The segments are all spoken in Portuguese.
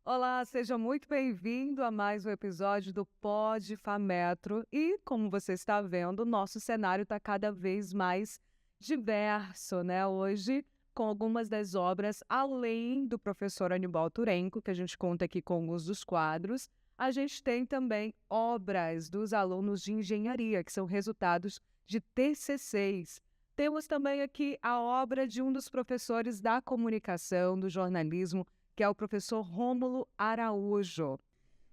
Olá, seja muito bem-vindo a mais um episódio do Pod Fametro. E, como você está vendo, o nosso cenário está cada vez mais diverso, né? Hoje, com algumas das obras, além do professor Aníbal Turenco, que a gente conta aqui com alguns dos quadros, a gente tem também obras dos alunos de engenharia, que são resultados de TCCs. Temos também aqui a obra de um dos professores da comunicação, do jornalismo, que é o professor Rômulo Araújo.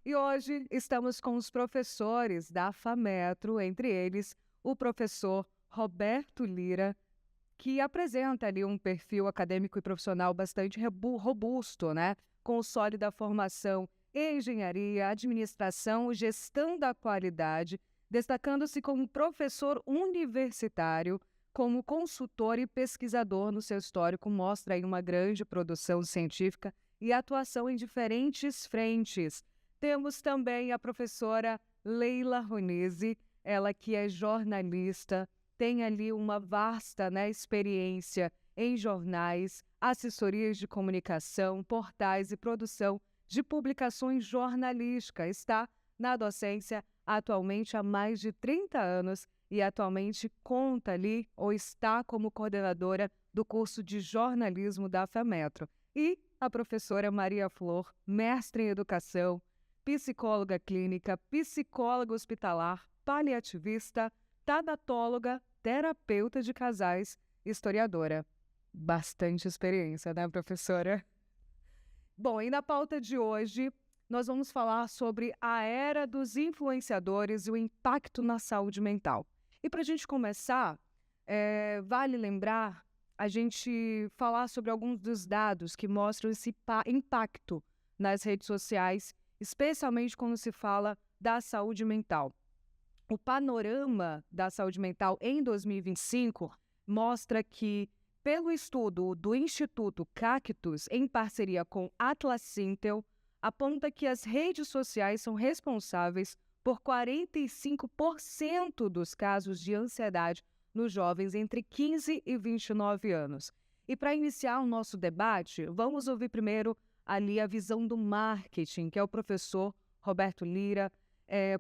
E hoje estamos com os professores da FAMetro, entre eles o professor Roberto Lira, que apresenta ali um perfil acadêmico e profissional bastante robusto, né? Com sólida formação em engenharia, administração e gestão da qualidade, destacando-se como professor universitário, como consultor e pesquisador no seu histórico, mostra aí uma grande produção científica e atuação em diferentes frentes. Temos também a professora Leila Ronese, ela que é jornalista, tem ali uma vasta, experiência em jornais, assessorias de comunicação, portais e produção de publicações jornalísticas. Está na docência atualmente há mais de 30 anos e atualmente conta ali ou está como coordenadora do curso de jornalismo da FAMetro. E a professora Maria Flor, mestre em educação, psicóloga clínica, psicóloga hospitalar, paliativista, tanatóloga, terapeuta de casais, historiadora. Bastante experiência, né, professora? Bom, e na pauta de hoje, nós vamos falar sobre a era dos influenciadores e o impacto na saúde mental. E para a gente começar, vale lembrar a gente falar sobre alguns dos dados que mostram esse impacto nas redes sociais, especialmente quando se fala da saúde mental. O panorama da saúde mental em 2025 mostra que, pelo estudo do Instituto Cactus, em parceria com Atlas Intel, aponta que as redes sociais são responsáveis por 45% dos casos de ansiedade nos jovens entre 15 e 29 anos. E para iniciar o nosso debate, vamos ouvir primeiro ali a visão do marketing, que é o professor Roberto Lira,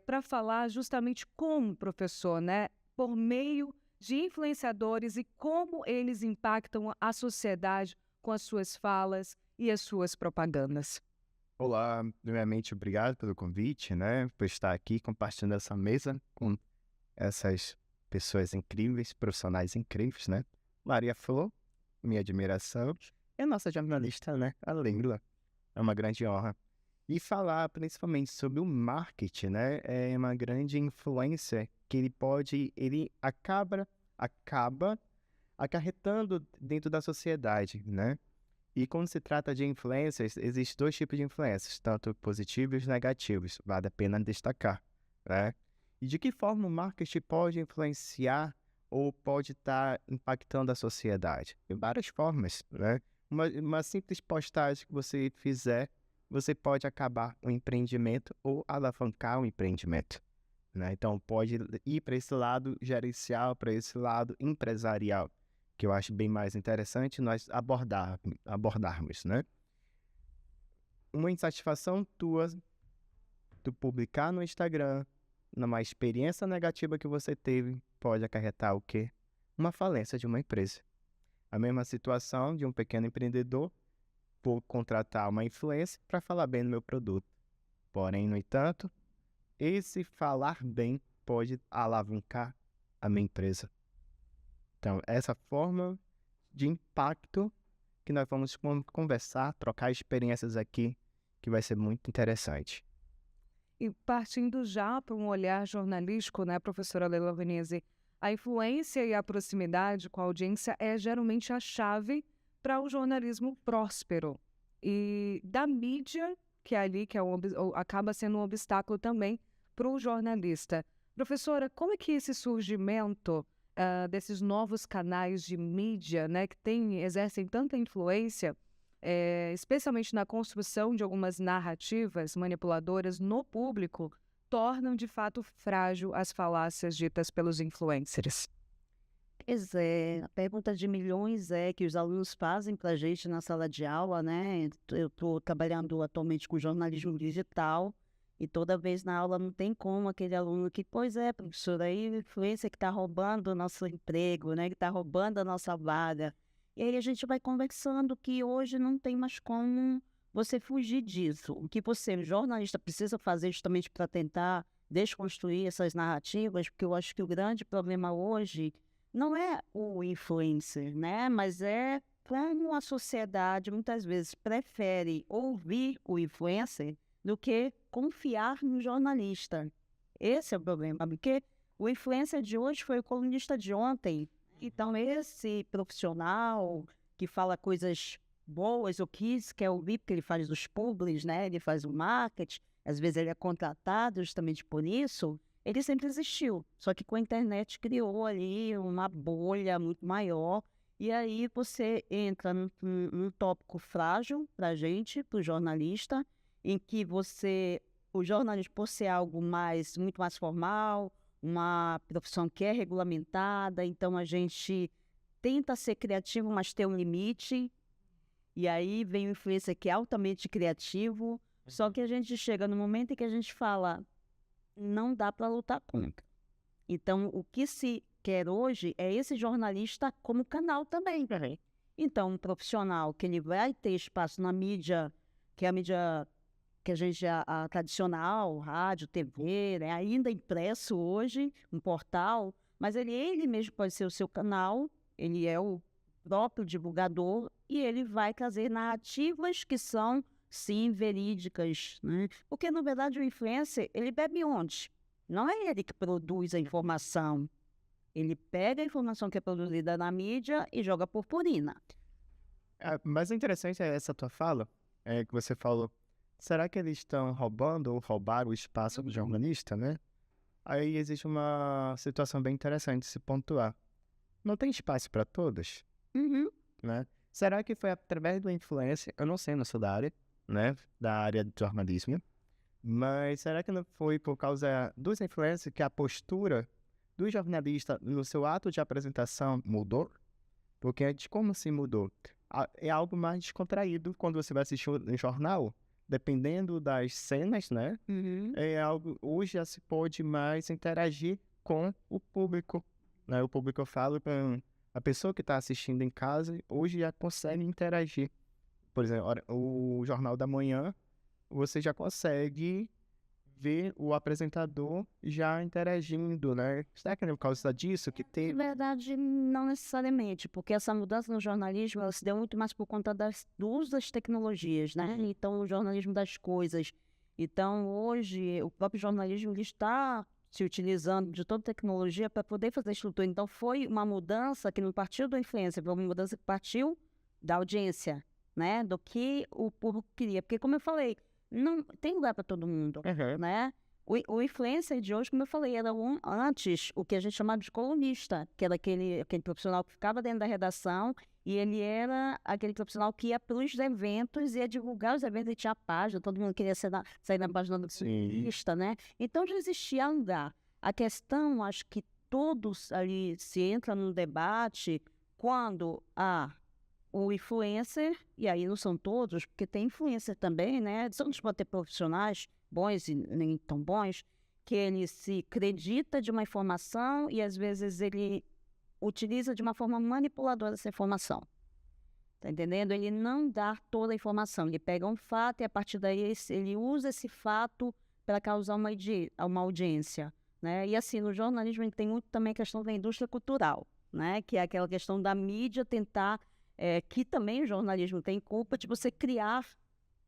para falar justamente como professor, né, por meio de influenciadores e como eles impactam a sociedade com as suas falas e as suas propagandas. Olá, primeiramente obrigado pelo convite, né, por estar aqui compartilhando essa mesa com essas pessoas incríveis, profissionais incríveis, né. Maria Flor, minha admiração, e a nossa jornalista, né, a Leila, é uma grande honra. E falar principalmente sobre o marketing, né, é uma grande influência que ele acaba acarretando dentro da sociedade, né. E quando se trata de influências, existem dois tipos de influências, tanto positivos e negativos, vale a pena destacar, né? E de que forma o marketing pode influenciar ou pode estar impactando a sociedade? De várias formas, né? Uma simples postagem que você fizer, você pode acabar um empreendimento ou alavancar um empreendimento, né? Então pode ir para esse lado gerencial, para esse lado empresarial, que eu acho bem mais interessante nós abordarmos, né? Uma insatisfação tua, tu publicar no Instagram, numa experiência negativa que você teve, pode acarretar o quê? Uma falência de uma empresa. A mesma situação de um pequeno empreendedor, vou contratar uma influência para falar bem do meu produto. Porém, no entanto, esse falar bem pode alavancar a minha empresa. Então, essa forma de impacto que nós vamos conversar, trocar experiências aqui, que vai ser muito interessante. E partindo já para um olhar jornalístico, né, professora Leila Veneze, a influência e a proximidade com a audiência é geralmente a chave para o jornalismo próspero. E da mídia, que é ali que acaba sendo um obstáculo também para o jornalista. Professora, como é que esse surgimento desses novos canais de mídia, né, que exercem tanta influência, especialmente na construção de algumas narrativas manipuladoras no público, tornam de fato frágil as falácias ditas pelos influencers? Pois é, a pergunta de milhões é que os alunos fazem para a gente na sala de aula, né? Eu estou trabalhando atualmente com jornalismo digital e toda vez na aula não tem como aquele aluno que, pois é, professora, aí a influência que está roubando o nosso emprego, né? Que está roubando a nossa vaga. E aí a gente vai conversando que hoje não tem mais como você fugir disso. O que você, jornalista, precisa fazer justamente para tentar desconstruir essas narrativas, porque eu acho que o grande problema hoje não é o influencer, né? Mas é como a sociedade muitas vezes prefere ouvir o influencer do que confiar no jornalista. Esse é o problema, porque o influencer de hoje foi o colunista de ontem. Então, esse profissional que fala coisas boas ou que quer ouvir, porque ele faz os publis, né? Ele faz o marketing, às vezes ele é contratado justamente por isso. Ele sempre existiu, só que com a internet criou ali uma bolha muito maior, e aí você entra num tópico frágil para a gente, para o jornalista, em que o jornalismo, por ser algo muito mais formal, uma profissão que é regulamentada, então a gente tenta ser criativo, mas tem um limite, e aí vem o influencer que é altamente criativo, só que a gente chega no momento em que a gente fala não dá para lutar contra. Então, o que se quer hoje é esse jornalista como canal também. Então, um profissional que ele vai ter espaço na mídia, que é a mídia que a gente a tradicional, rádio, TV, né? Ainda impresso hoje, um portal, mas ele mesmo pode ser o seu canal, ele é o próprio divulgador e ele vai trazer narrativas que são sim, verídicas, né? Porque, na verdade, o influencer, ele bebe onde? Não é ele que produz a informação. Ele pega a informação que é produzida na mídia e joga purpurina. Mas o interessante é essa tua fala, que você falou, será que eles estão roubando ou roubaram o espaço do jornalista, né? Aí existe uma situação bem interessante de se pontuar. Não tem espaço para todos, Uhum. né? Será que foi através do influencer? Eu não sei, não sou da área, né? Da área de jornalismo. Mas será que não foi por causa dos influencers que a postura do jornalista no seu ato de apresentação mudou? Porque antes, como se mudou? É algo mais descontraído quando você vai assistir um jornal, dependendo das cenas, né? Uhum. É algo, hoje já se pode mais interagir com o público, né? O público, eu falo, com a pessoa que está assistindo em casa, hoje já consegue interagir. Por exemplo, o Jornal da Manhã, você já consegue ver o apresentador já interagindo, né? Será que é por causa disso que Na teve? verdade, não necessariamente, porque essa mudança no jornalismo ela se deu muito mais por conta do uso das tecnologias, né? Então, o jornalismo das coisas. Então, hoje, o próprio jornalismo ele está se utilizando de toda a tecnologia para poder fazer estrutura. Então, foi uma mudança que não partiu do influencer, foi uma mudança que partiu da audiência, né? Do que o público queria. Porque, como eu falei, não tem lugar para todo mundo, né? O influencer de hoje, como eu falei, era antes o que a gente chamava de colunista, que era aquele profissional que ficava dentro da redação e ele era aquele profissional que ia para os eventos, ia divulgar os eventos e tinha página, todo mundo queria sair na página do colunista, né? Então já existia lugar. A questão, acho que todos ali se entra num debate quando o influencer, e aí não são todos, porque tem influencer também, né? São pode ter profissionais bons e nem tão bons, que ele se acredita de uma informação e às vezes ele utiliza de uma forma manipuladora essa informação. Tá entendendo? Ele não dá toda a informação, ele pega um fato e a partir daí ele usa esse fato para causar uma audiência, né? E assim, no jornalismo a gente tem muito também a questão da indústria cultural, né? Que é aquela questão da mídia tentar que também o jornalismo tem culpa de você criar,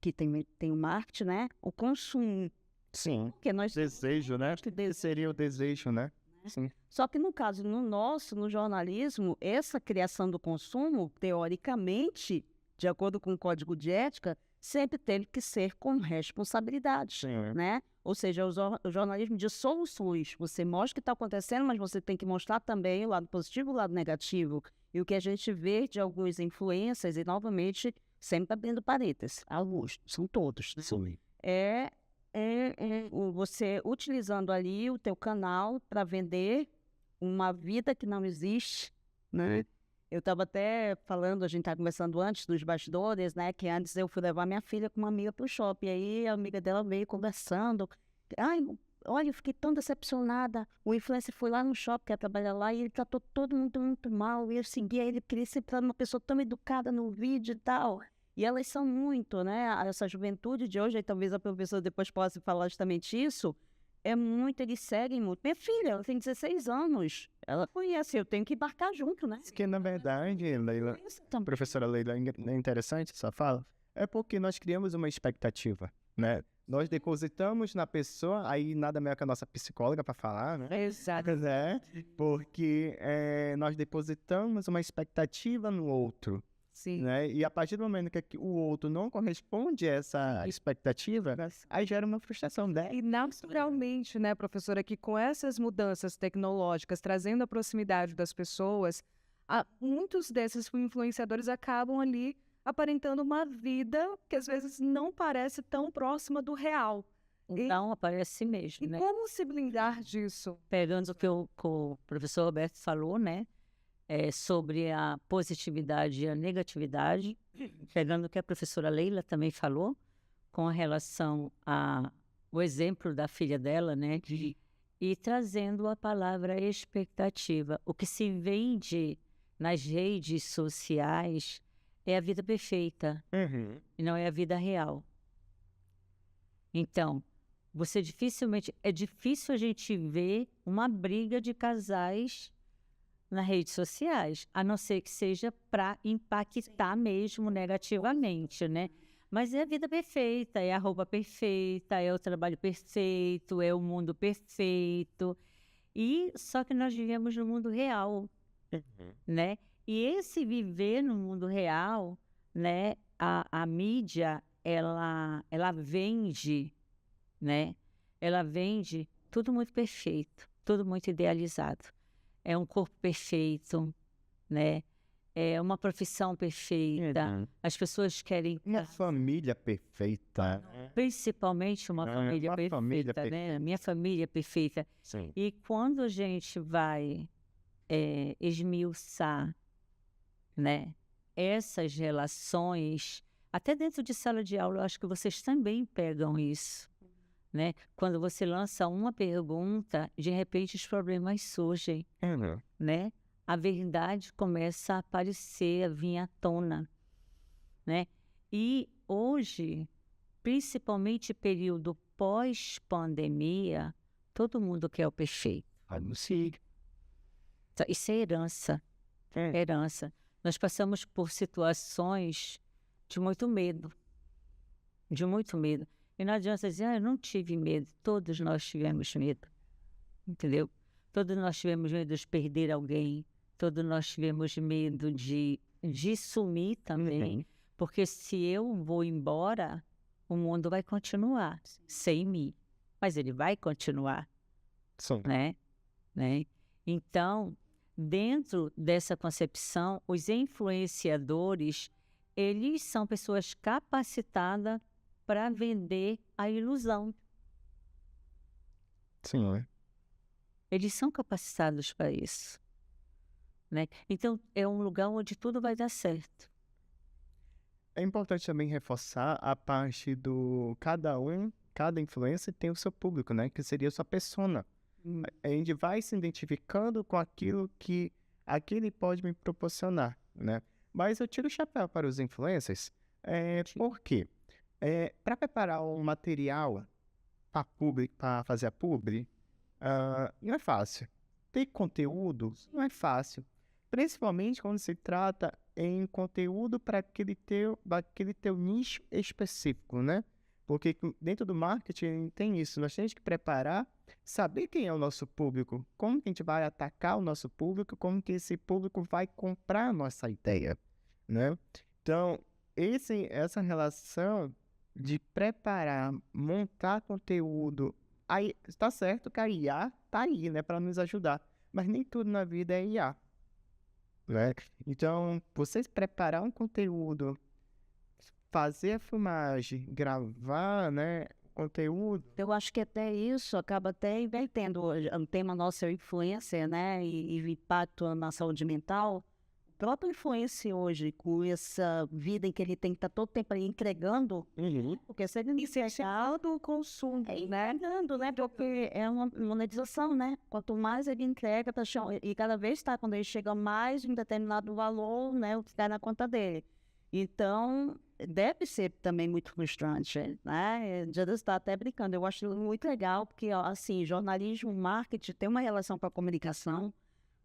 que tem o marketing, né? O consumo. Sim. Porque nós Desejo, né? Que seria o desejo, né? Sim. Só que no caso, no jornalismo, essa criação do consumo, teoricamente, de acordo com o Código de Ética, sempre teve que ser com responsabilidade, Sim. né? Ou seja, o jornalismo de soluções. Você mostra o que está acontecendo, mas você tem que mostrar também o lado positivo e o lado negativo. E o que a gente vê de alguns influencers, e novamente, sempre abrindo parênteses, alguns, são todos, né? Sim. Você utilizando ali o teu canal para vender uma vida que não existe, né? Eu estava até falando, a gente estava conversando antes dos bastidores, né? Que antes eu fui levar minha filha com uma amiga para o shopping. Aí a amiga dela veio conversando. Ai, olha, eu fiquei tão decepcionada. O influencer foi lá no shopping, quer trabalhar lá, e ele tratou todo mundo muito mal. E eu seguia ele, queria ser uma pessoa tão educada no vídeo e tal. E elas são muito, né? Essa juventude de hoje, aí talvez a professora depois possa falar justamente isso. É muito, eles seguem muito. Minha filha, ela tem 16 anos. Ela conhece, eu tenho que embarcar junto, né? Que, na verdade, Leila, Isso também. professora Leila, é interessante essa fala, é porque nós criamos uma expectativa, né? Nós depositamos na pessoa, aí nada melhor que a nossa psicóloga para falar, né? Exato. Né? Porque nós depositamos uma expectativa no outro, Sim. né? E a partir do momento que o outro não corresponde a essa expectativa, aí gera uma frustração, né? E naturalmente, né, professora, que com essas mudanças tecnológicas, trazendo a proximidade das pessoas, muitos desses influenciadores acabam ali aparentando uma vida que às vezes não parece tão próxima do real. Então, aparece E mesmo, né? como se blindar disso? Pegando o que o professor Roberto falou, né? Sobre a positividade e a negatividade, pegando o que a professora Leila também falou, com relação ao exemplo da filha dela, né? E trazendo a palavra expectativa. O que se vende nas redes sociais é a vida perfeita, Uhum. e não é a vida real. Então, é difícil a gente ver uma briga de casais nas redes sociais, a não ser que seja para impactar mesmo negativamente, né? Mas é a vida perfeita, é a roupa perfeita, é o trabalho perfeito, é o mundo perfeito. E só que nós vivemos no mundo real, né? E esse viver no mundo real, né? A mídia, ela vende, né? Ela vende tudo muito perfeito, tudo muito idealizado. É um corpo perfeito, né? É uma profissão perfeita. As pessoas querem, Uma família perfeita. principalmente uma família uma perfeita, família né? Minha família perfeita. Sim. E quando a gente vai esmiuçar, né, essas relações, até dentro de sala de aula, eu acho que vocês também pegam isso, né? Quando você lança uma pergunta, de repente os problemas surgem, Uhum. né? A verdade começa a aparecer, a vir à tona, né? E hoje, principalmente período pós-pandemia, todo mundo quer o perfeito. Sim. Isso é herança, É. herança. Nós passamos por situações de muito medo, de muito medo. E não adianta dizer, eu não tive medo. Todos nós tivemos medo, entendeu? Todos nós tivemos medo de perder alguém. Todos nós tivemos medo de sumir também. Uhum. Porque se eu vou embora, o mundo vai continuar sem mim. Mas ele vai continuar, Sim. né? Então, dentro dessa concepção, os influenciadores, eles são pessoas capacitadas para vender a ilusão. Sim, né? Eles são capacitados para isso, né? Então, é um lugar onde tudo vai dar certo. É importante também reforçar a parte do cada influencer tem o seu público, né? Que seria a sua persona. A gente vai se identificando com aquilo que aquele pode me proporcionar, né? Mas eu tiro o chapéu para os influencers, por quê? Para preparar um material para fazer a publi, não é fácil. Ter conteúdo não é fácil. Principalmente quando se trata em conteúdo para aquele teu nicho específico, né? Porque dentro do marketing tem isso. Nós temos que preparar, saber quem é o nosso público, como que a gente vai atacar o nosso público, como que esse público vai comprar a nossa ideia, né? Então, essa relação de preparar, montar conteúdo, aí está certo que a IA está aí, né, para nos ajudar, mas nem tudo na vida é IA, né? Então, vocês preparar um conteúdo, fazer a filmagem, gravar, né, conteúdo. Eu acho que até isso acaba até invertendo o tema nosso, é influência, né? E o impacto na saúde mental. O próprio influencer hoje, com essa vida em que ele tem que estar todo tempo ali entregando, porque se ele não entregar, do consumo, né? entregando, né? Porque é uma monetização, né? Quanto mais ele entrega, e cada vez está, quando ele chega mais um determinado valor, né? O que está na conta dele. Então, deve ser também muito frustrante, né? Já está até brincando, eu acho muito legal, porque, ó, assim, jornalismo, marketing tem uma relação com a comunicação,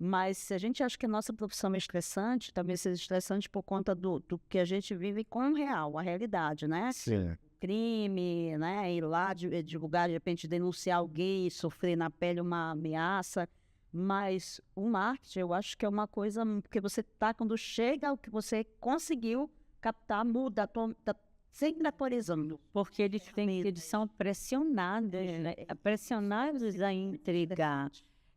mas se a gente acha que a nossa profissão é estressante, talvez seja estressante por conta do que a gente vive com o real, a realidade, né? Sim. Crime, né? Ir lá divulgar, de repente denunciar alguém, sofrer na pele uma ameaça. Mas o marketing, eu acho que é uma coisa que você tá, quando chega, o que você conseguiu captar, muda, tá sempre atualizando. Porque eles são pressionados, né? Pressionados a entregar.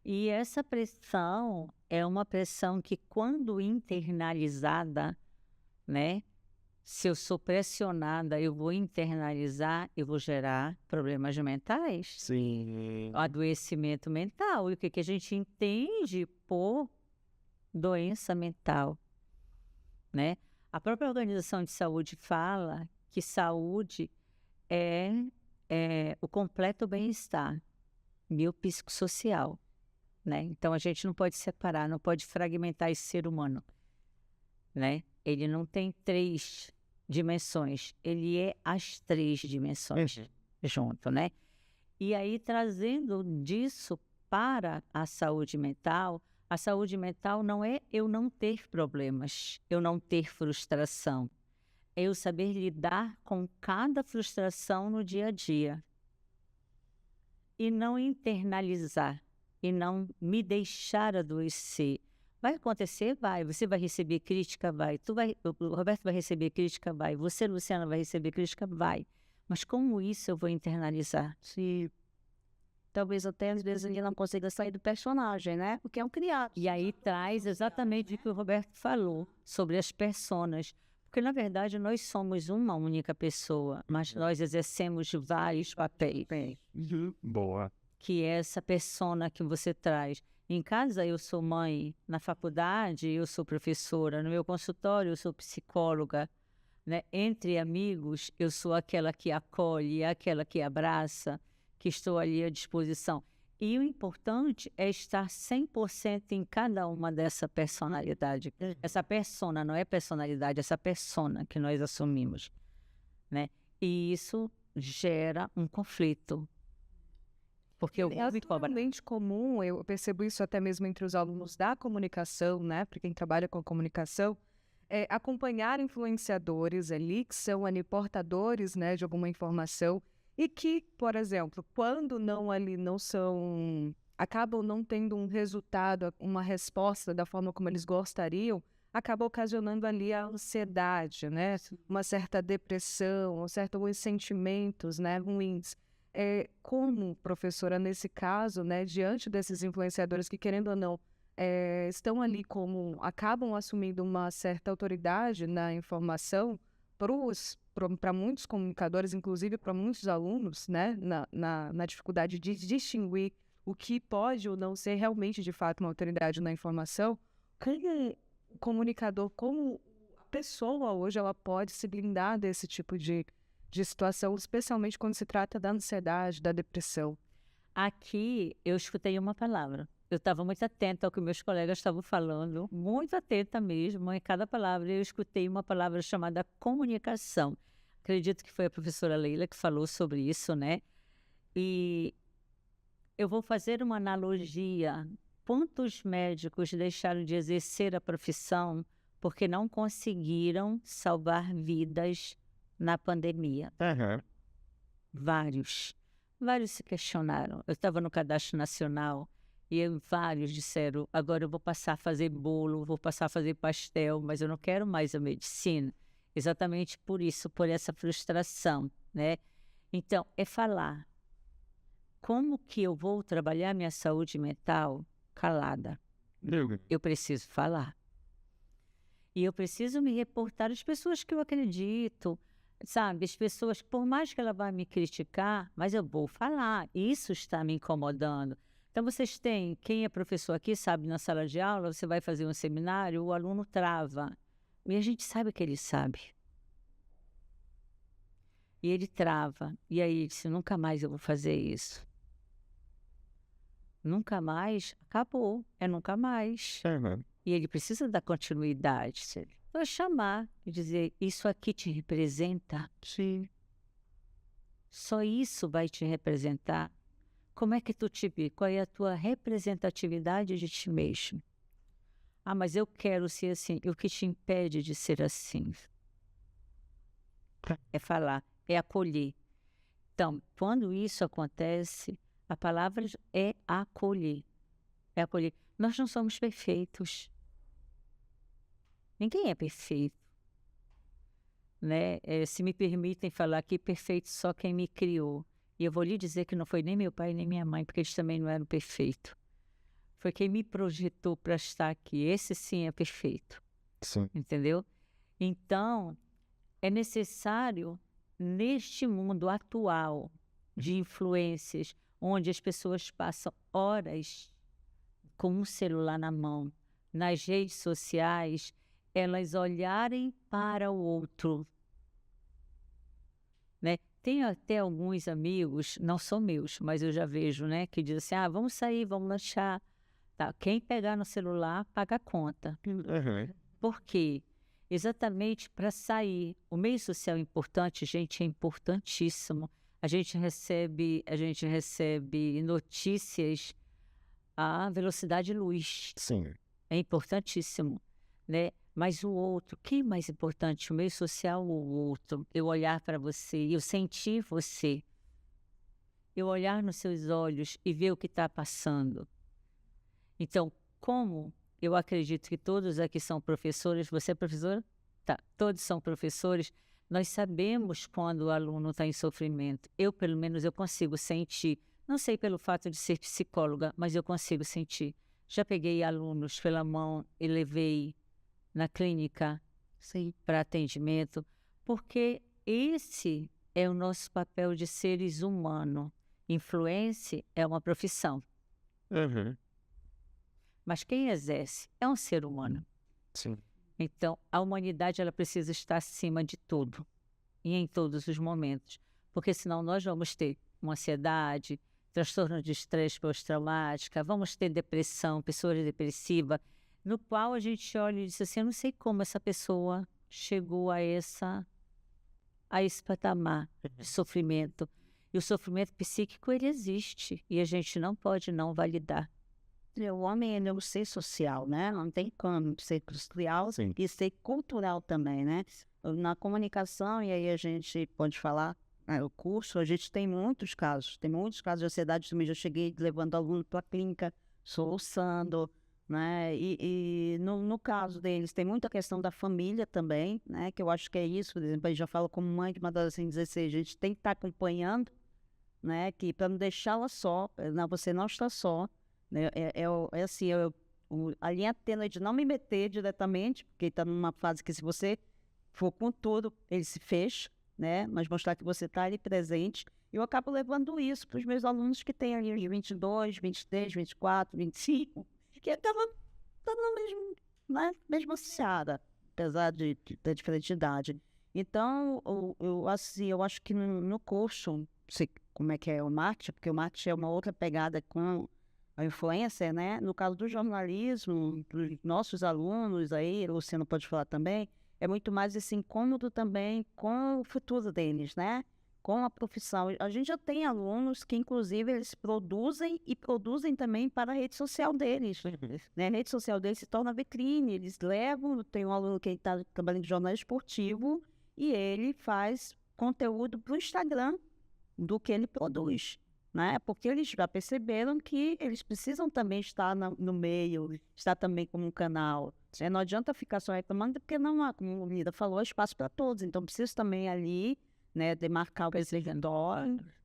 E essa pressão é uma pressão que, quando internalizada, né? Se eu sou pressionada, eu vou internalizar, eu vou gerar problemas mentais, Sim. adoecimento mental. E o que a gente entende por doença mental, né? A própria Organização de Saúde fala que saúde é o completo bem-estar biopsicossocial, né? Então, a gente não pode separar, não pode fragmentar esse ser humano, né? Ele não tem 3 dimensões, ele é as 3 dimensões junto, né? E aí, trazendo disso para a saúde mental não é eu não ter problemas, eu não ter frustração. É eu saber lidar com cada frustração no dia a dia. E não internalizar, e não me deixar adoecer. Vai acontecer? Vai. Você vai receber crítica? Vai. O Roberto vai receber crítica? Vai. Você, Luciana, vai receber crítica? Vai. Mas como isso eu vou internalizar? Se talvez até às vezes ele não consiga sair do personagem, né? Porque é um criado. E aí traz exatamente o que o Roberto falou sobre as personas. Porque, na verdade, nós somos uma única pessoa, mas nós exercemos vários papéis. Boa. Que é essa persona que você traz. Em casa, eu sou mãe. Na faculdade, eu sou professora. No meu consultório, eu sou psicóloga. Né? Entre amigos, eu sou aquela que acolhe, aquela que abraça, que estou ali à disposição. E o importante é estar 100% em cada uma dessa personalidade. Essa persona, não é personalidade, essa persona que nós assumimos, né? E isso gera um conflito. Porque É absolutamente comum, eu percebo isso até mesmo entre os alunos da comunicação, né? Para quem trabalha com comunicação, acompanhar influenciadores ali que são ali portadores, né, de alguma informação e que, por exemplo, quando não são, acabam não tendo um resultado, uma resposta da forma como eles gostariam, acaba ocasionando ali a ansiedade, né? Uma certa depressão, certos sentimentos, né, ruins. Como, professora, nesse caso, né, diante desses influenciadores que, querendo ou não, estão ali acabam assumindo uma certa autoridade na informação para muitos comunicadores, inclusive para muitos alunos, né, na dificuldade de distinguir o que pode ou não ser realmente, de fato, uma autoridade na informação. Como comunicador, como a pessoa hoje, ela pode se blindar desse tipo de situação, especialmente quando se trata da ansiedade, da depressão? Aqui, eu escutei uma palavra. Eu estava muito atenta ao que meus colegas estavam falando, muito atenta mesmo. Em cada palavra, eu escutei uma palavra chamada comunicação. Acredito que foi a professora Leila que falou sobre isso, né? E eu vou fazer uma analogia. Quantos médicos deixaram de exercer a profissão porque não conseguiram salvar vidas na pandemia? Vários se questionaram. Eu estava no Cadastro Nacional e vários disseram, agora eu vou passar a fazer bolo, vou passar a fazer pastel, mas eu não quero mais a medicina. Exatamente por isso, por essa frustração, né? Então, é falar. Como que eu vou trabalhar minha saúde mental calada? Eu preciso falar. E eu preciso me reportar às pessoas que eu acredito, sabe, as pessoas, por mais que ela vá me criticar, mas eu vou falar, isso está me incomodando. Então, vocês têm, quem é professor aqui sabe, na sala de aula, você vai fazer um seminário, o aluno trava. E a gente sabe que ele sabe. E ele trava. E aí ele disse, nunca mais eu vou fazer isso. Nunca mais, acabou. É nunca mais. Uhum. E ele precisa dar continuidade. Então, chamar e dizer, isso aqui te representa? Sim. Só isso vai te representar? Como é que tu te vê? Qual é a tua representatividade de ti mesmo? Ah, mas eu quero ser assim. E o que te impede de ser assim? É falar, é acolher. Então, quando isso acontece, a palavra é acolher. É acolher. Nós não somos perfeitos. Ninguém é perfeito. Né? Se me permitem falar aqui, perfeito só quem me criou. E eu vou lhe dizer que não foi nem meu pai nem minha mãe, porque eles também não eram perfeitos. Foi quem me projetou para estar aqui. Esse sim é perfeito. Sim. Entendeu? Então, é necessário, neste mundo atual de influências, onde as pessoas passam horas com um celular na mão, nas redes sociais, elas olharem para o outro. Né? Tenho até alguns amigos, não são meus, mas eu já vejo, né, que dizem assim, vamos sair, vamos lanchar. Tá? Quem pegar no celular, paga a conta. Uhum. Por quê? Exatamente para sair. O meio social é importante, gente, é importantíssimo. A gente recebe notícias à velocidade luz. Sim. É importantíssimo, né? Mas o outro, quem é mais importante? O meio social ou o outro? Eu olhar para você, eu sentir você. Eu olhar nos seus olhos e ver o que está passando. Então, como eu acredito que todos aqui são professores, você é professora? Tá, todos são professores. Nós sabemos quando o aluno está em sofrimento. Eu, pelo menos, eu consigo sentir. Não sei pelo fato de ser psicóloga, mas eu consigo sentir. Já peguei alunos pela mão e levei na clínica para atendimento, porque esse é o nosso papel de seres humanos. Influência é uma profissão. Uhum. Mas quem exerce é um ser humano. Sim. Então, a humanidade ela precisa estar acima de tudo e em todos os momentos, porque senão nós vamos ter uma ansiedade, transtorno de estresse pós-traumática, vamos ter depressão, pessoas depressivas, no qual a gente olha e diz assim, eu não sei como essa pessoa chegou a esse patamar de sofrimento. E o sofrimento psíquico, ele existe e a gente não pode não validar. O homem ele é um ser social, né? Não tem como ser social Sim. e ser cultural também, né? Na comunicação, e aí a gente pode falar, o curso, a gente tem muitos casos de ansiedade também. Já cheguei levando aluno para a clínica, soluçando, né? E no caso deles, tem muita questão da família também, né? Que eu acho que é isso, por exemplo, a gente já fala como mãe de uma adolescente de 16, a gente tem que estar acompanhando, né? Que para não deixá-la só, não, você não está só. Assim, a linha tênue de não me meter diretamente, porque está numa fase que se você for com tudo, ele se fecha, né? Mas mostrar que você está ali presente. Eu acabo levando isso para os meus alunos que têm ali os 22, 23, 24, 25, que acabam no mesmo, né? Mesma seara, apesar da diferente idade. Então, assim, eu acho que no curso, não sei como é que é o marketing, porque o marketing é uma outra pegada com a influência, né? No caso do jornalismo, dos nossos alunos aí, o Luciano pode falar também, é muito mais esse incômodo também com o futuro deles, né? Com a profissão. A gente já tem alunos que, inclusive, eles produzem também para a rede social deles. Né? A rede social deles se torna vitrine, eles levam, tem um aluno que está trabalhando em jornal esportivo e ele faz conteúdo para o Instagram do que ele produz. Né? Porque eles já perceberam que eles precisam também estar no meio, estar também como um canal. Né? Não adianta ficar só reclamando, porque não há, como a Lida falou, espaço para todos. Então, precisa também ali, né, demarcar o redor,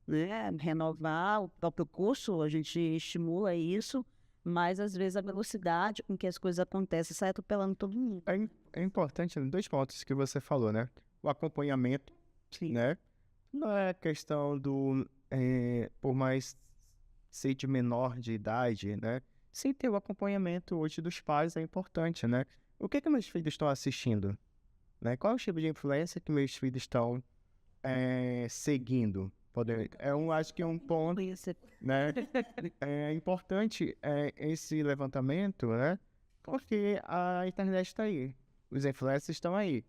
né, renovar o próprio curso, a gente estimula isso, mas às vezes a velocidade com que as coisas acontecem sai atropelando todo mundo. É importante, dois pontos que você falou, né? O acompanhamento né? Não é questão por mais ser de menor de idade, né? Sim, ter o acompanhamento hoje dos pais é importante, né? O que meus filhos estão assistindo, né? Qual é o tipo de influência que meus filhos estão seguindo? Acho que um ponto, né? É importante esse levantamento, né? Porque a internet está aí, os influencers estão aí.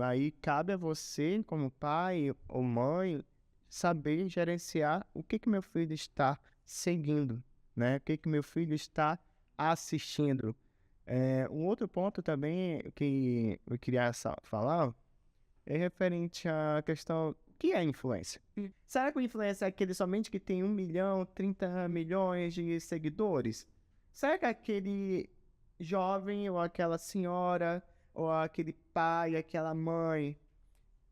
Aí cabe a você, como pai ou mãe, saber gerenciar o que meu filho está seguindo, né? O que meu filho está assistindo. Um outro ponto também que eu queria falar é referente à questão, o que é influência? Será que o influencer é aquele somente que tem 1 milhão, 30 milhões de seguidores? Será que é aquele jovem ou aquela senhora ou aquele pai, aquela mãe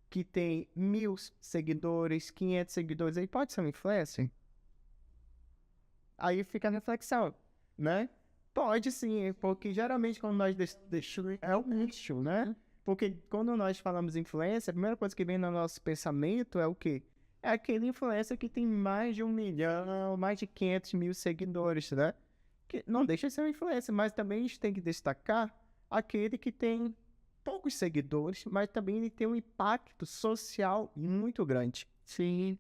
que tem 1.000 seguidores, 500 seguidores, aí pode ser um influencer? Aí fica a reflexão, né? Pode sim, porque geralmente quando nós deixamos é um nicho, né? Porque quando nós falamos influencer, a primeira coisa que vem no nosso pensamento é o quê? É aquele influencer que tem mais de 1 milhão, mais de 500 mil seguidores, né? Que não deixa de ser um influencer, mas também a gente tem que destacar aquele que tem poucos seguidores, mas também ele tem um impacto social muito grande. Sim.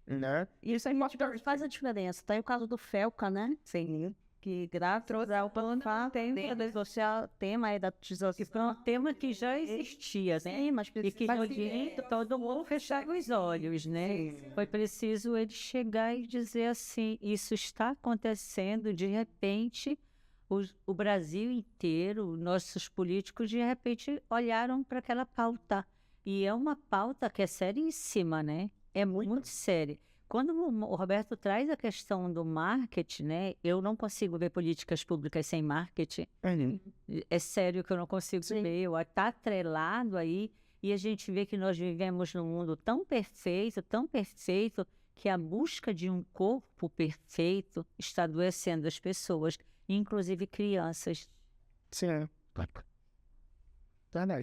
Né? Isso é importante, faz a diferença. Tem o caso do Felca, né? Sim. Que graças ao rede social, tema aí da Que foi um tema que já existia, né? Sim, mas E que no direito todo mundo fechava os olhos, né? Foi preciso ele chegar e dizer assim, isso está acontecendo, de repente, o Brasil inteiro, nossos políticos, de repente, olharam para aquela pauta. E é uma pauta que é seríssima, né? É muito séria. Quando o Roberto traz a questão do marketing, né? Eu não consigo ver políticas públicas sem marketing. É sério que eu não consigo ver. Está atrelado aí e a gente vê que nós vivemos num mundo tão perfeito, que a busca de um corpo perfeito está adoecendo as pessoas, inclusive crianças. Sim.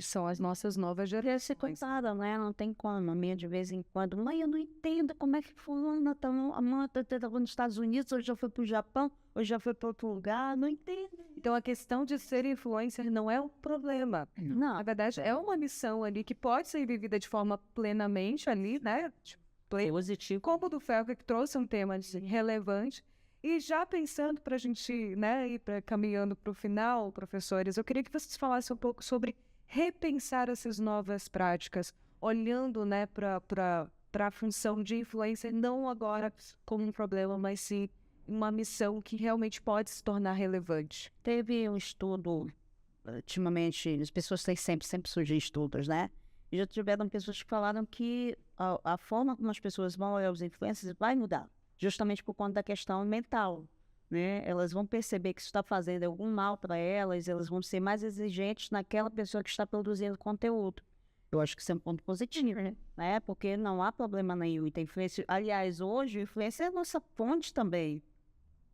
São as nossas novas gerações. Coitada, né? Não tem como. A minha, de vez em quando, mãe, eu não entendo como é que fulana tá nos Estados Unidos, hoje já foi pro Japão, hoje já foi para outro lugar, não entendo. Então, a questão de ser influencer não é o problema. Não. Na verdade, é uma missão ali que pode ser vivida de forma plenamente ali, né? Positivo. Como o do Felca, que trouxe um tema relevante. E já pensando para a gente, né, ir caminhando para o final, professores, eu queria que vocês falassem um pouco sobre repensar essas novas práticas, olhando, né, para a função de influencer, não agora como um problema, mas sim uma missão que realmente pode se tornar relevante. Teve um estudo, ultimamente, as pessoas têm sempre surgem estudos, né? E já tiveram pessoas que falaram que a forma como as pessoas vão olhar os influencers vai mudar, justamente por conta da questão mental. Né? Elas vão perceber que isso está fazendo algum mal para elas, elas vão ser mais exigentes naquela pessoa que está produzindo conteúdo. Eu acho que isso é um ponto positivo, né? Porque não há problema nenhum. E tem influência. Aliás, hoje o influência é a nossa fonte também.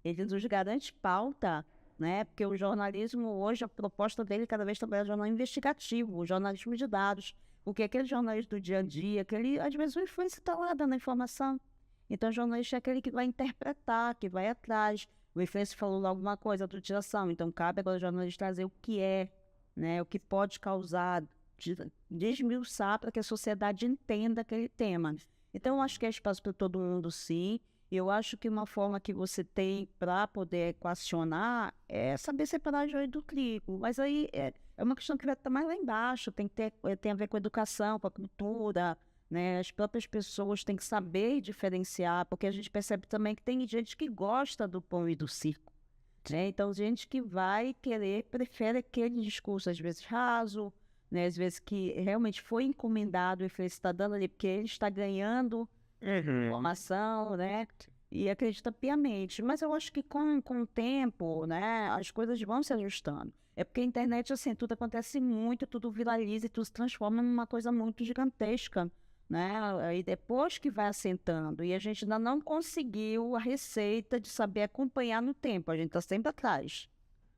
Ele nos garante pauta, né? Porque o jornalismo hoje, a proposta dele cada vez também é o jornalismo investigativo, o jornalismo de dados. Porque aquele jornalismo do dia a dia, às vezes o influência está lá dando a informação. Então, o jornalista é aquele que vai interpretar, que vai atrás. O influencer falou lá alguma coisa, outra tiração. Então, cabe agora ao jornalista trazer o que é, né, o que pode causar, desmiuçar para que a sociedade entenda aquele tema. Então, eu acho que é espaço para todo mundo, sim. Eu acho que uma forma que você tem para poder equacionar é saber separar joio do trigo. Mas aí é uma questão que vai estar mais lá embaixo. Tem a ver com a educação, com a cultura, né? As próprias pessoas têm que saber diferenciar, porque a gente percebe também que tem gente que gosta do pão e do circo, né? Então, gente que prefere aquele discurso, às vezes raso, né? Às vezes que realmente foi encomendado e está dando ali, porque ele está ganhando informação, né? E acredita piamente. Mas eu acho que com o tempo, né, as coisas vão se ajustando. É porque a internet, assim, tudo acontece muito, tudo viraliza e tudo se transforma numa coisa muito gigantesca. Né? Aí depois que vai assentando, e a gente ainda não conseguiu a receita de saber acompanhar no tempo, a gente está sempre atrás,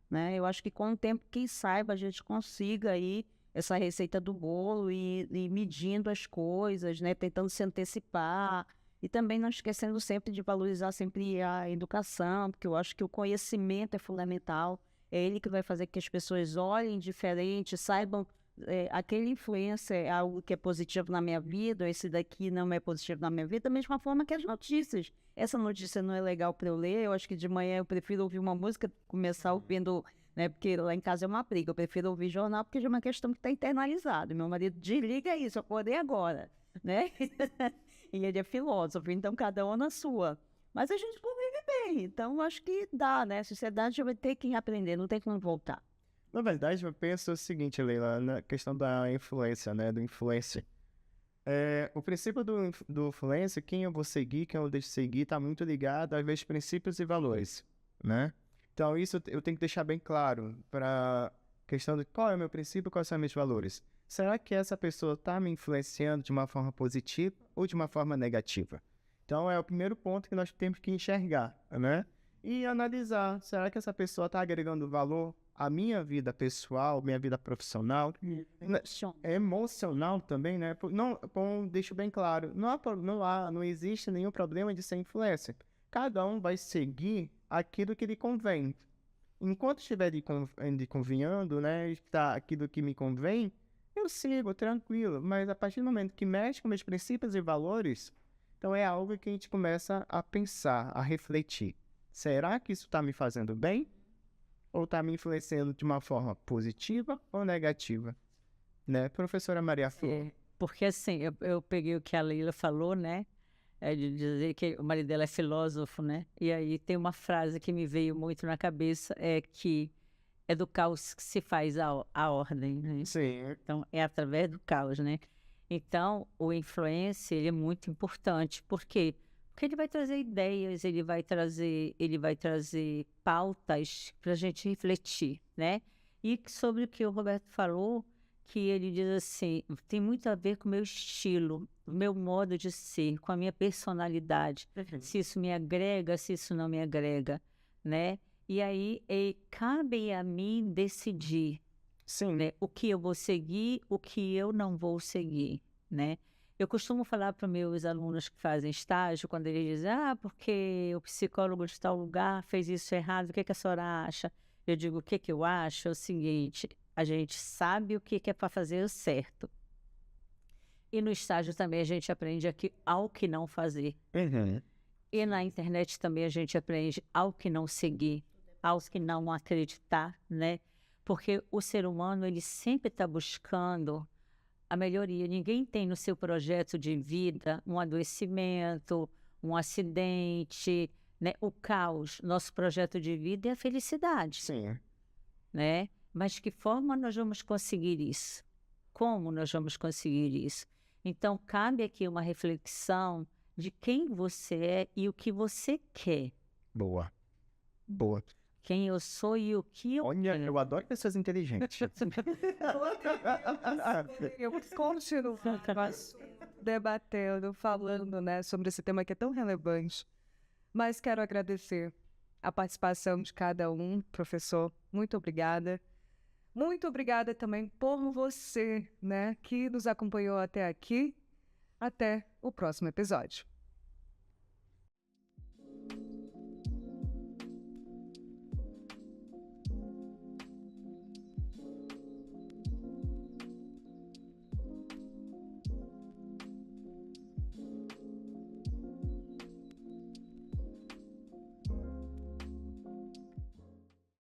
né? Eu acho que com o tempo, quem saiba, a gente consiga aí essa receita do bolo e medindo as coisas, né? Tentando se antecipar. E também não esquecendo sempre de valorizar sempre a educação, porque eu acho que o conhecimento é fundamental. É ele que vai fazer que as pessoas olhem diferente, saibam aquele influencer é algo que é positivo na minha vida, esse daqui não é positivo na minha vida, da mesma forma que as notícias. Essa notícia não é legal para eu ler, eu acho que de manhã eu prefiro ouvir uma música, começar ouvindo, né, porque lá em casa é uma briga, eu prefiro ouvir jornal porque já é uma questão que está internalizada. Meu marido, desliga isso, eu acordei agora, né? E ele é filósofo, então cada um na sua. Mas a gente convive bem, então acho que dá, né? A sociedade vai ter que aprender, não tem como voltar. Na verdade, eu penso o seguinte, Leila, na questão da influência, né, do influencer. O princípio do influencer, quem eu vou seguir, quem eu deixo seguir, está muito ligado aos meus princípios e valores, né? Então, isso eu tenho que deixar bem claro para a questão de qual é o meu princípio e quais são os meus valores. Será que essa pessoa está me influenciando de uma forma positiva ou de uma forma negativa? Então, é o primeiro ponto que nós temos que enxergar, né? E analisar, será que essa pessoa está agregando valor à minha vida pessoal, minha vida profissional? Emocional também, né? Não, bom, deixo bem claro, não existe nenhum problema de ser influencer. Cada um vai seguir aquilo que lhe convém. Enquanto estiver lhe convenhando, né, está aquilo que me convém, eu sigo, tranquilo. Mas a partir do momento que mexe com meus princípios e valores, então é algo que a gente começa a pensar, a refletir. Será que isso está me fazendo bem? Ou está me influenciando de uma forma positiva ou negativa? Né, professora Maria Flor? Porque assim, eu peguei o que a Leila falou, né? De dizer que o marido dela é filósofo, né? E aí tem uma frase que me veio muito na cabeça, é que é do caos que se faz a ordem, né? Sim. Então, é através do caos, né? Então, o influencer, ele é muito importante. Por quê? Porque ele vai trazer ideias, ele vai trazer pautas para a gente refletir, né? E sobre o que o Roberto falou, que ele diz assim, tem muito a ver com o meu estilo, o meu modo de ser, com a minha personalidade. Se isso me agrega, se isso não me agrega, né? E aí, cabe a mim decidir, Sim. né, o que eu vou seguir, o que eu não vou seguir, né? Eu costumo falar para meus alunos que fazem estágio, quando eles dizem, porque o psicólogo de tal lugar fez isso errado, o que a senhora acha? Eu digo, o que eu acho é o seguinte, a gente sabe o que é para fazer o certo. E no estágio também a gente aprende ao que não fazer. Uhum. E na internet também a gente aprende ao que não seguir, ao que não acreditar, né? Porque o ser humano, ele sempre está buscando a melhoria. Ninguém tem no seu projeto de vida um adoecimento, um acidente, né? O caos. Nosso projeto de vida é a felicidade. Sim. Né? Mas que forma nós vamos conseguir isso? Como nós vamos conseguir isso? Então, cabe aqui uma reflexão de quem você é e o que você quer. Boa. Boa. Quem eu sou e o que eu Olha, quero. eu adoro pessoas inteligentes. Eu continuo debatendo, falando, né, sobre esse tema que é tão relevante. Mas quero agradecer a participação de cada um, professor. Muito obrigada. Muito obrigada também por você, né, que nos acompanhou até aqui. Até o próximo episódio.